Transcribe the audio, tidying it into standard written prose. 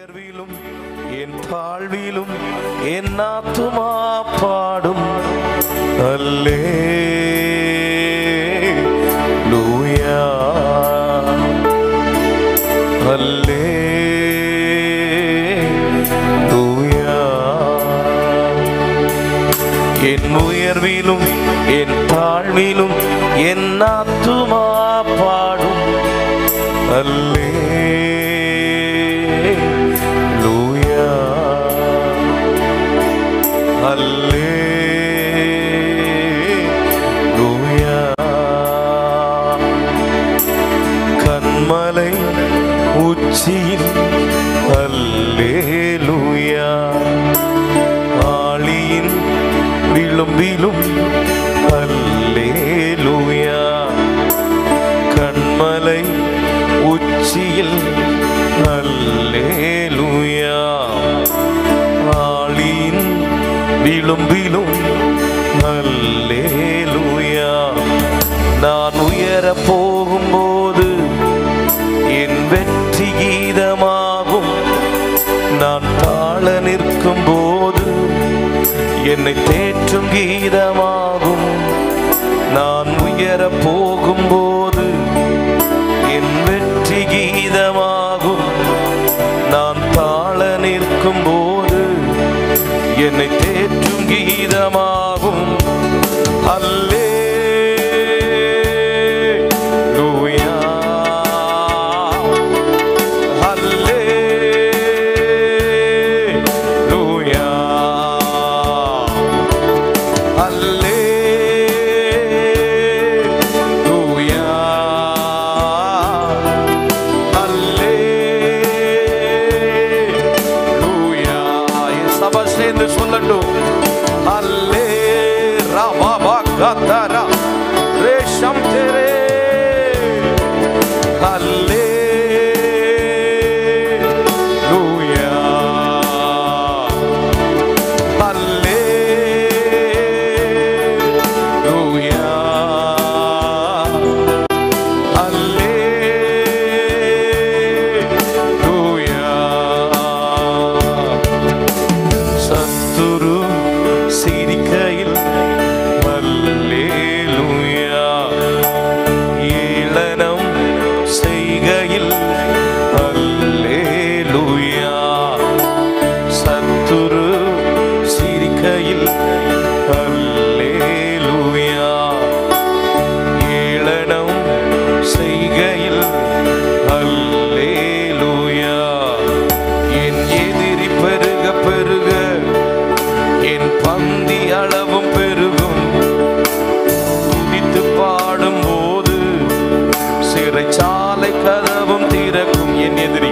உயர்விலும் என் தாழ்விலும் என் ஆத்துமா பாடும் அல்லேலூயா அல்லேலூயா. என் உயர்விலும் என் தாழ்விலும் என் ஆத்துமா பாடும் அல்லேலூயா அல்லேலூயா. கன்மலை உச்சியில் அல்லேலூயா, ஆழியின் விளிம்பிலும் அல்லேலூயா. கன்மலை உச்சியில் அல்லேலூயா, ஆழியின் விளிம்பிலும் அல்லேலூயா. நான் உயர போகும்போது என் வெற்றி கீதமாகும், நான் தாழ நிற்கும் போது என்னை தேற்றும் கீதமாகும். நான் உயர போகும்போது என் வெற்றி கீதமாகும், நான் தாழ நிற்கும் போது என்னை தேற்றும் கீதமாகும். அல்லேலூயா அல்லேலூயா அல்லேலூயா அல்லேலூயா. என் சபை சேர்ந்து சொல்லட்டும். அல்லே ராபா கதரா ரேஷம் தெரே அல்லேலூயா அல்லேலூயா அல்லேலூயா. சத்துரு சிரிக்கையில் அல்லேலூயா, ஏளனம் செய்கையில் அல்லேலூயா. சத்துரு சிரிக்கையில் அல்லேலூயா, ஏளனம் செய்கையில் அல்லேலூயா. என் எதிரி பெருக பெருக என் பந்தி அளவும் பெருகும், துதித்து பாடும் போது சிறைச்சாலை கதவும் திறக்கும். என் எதிரி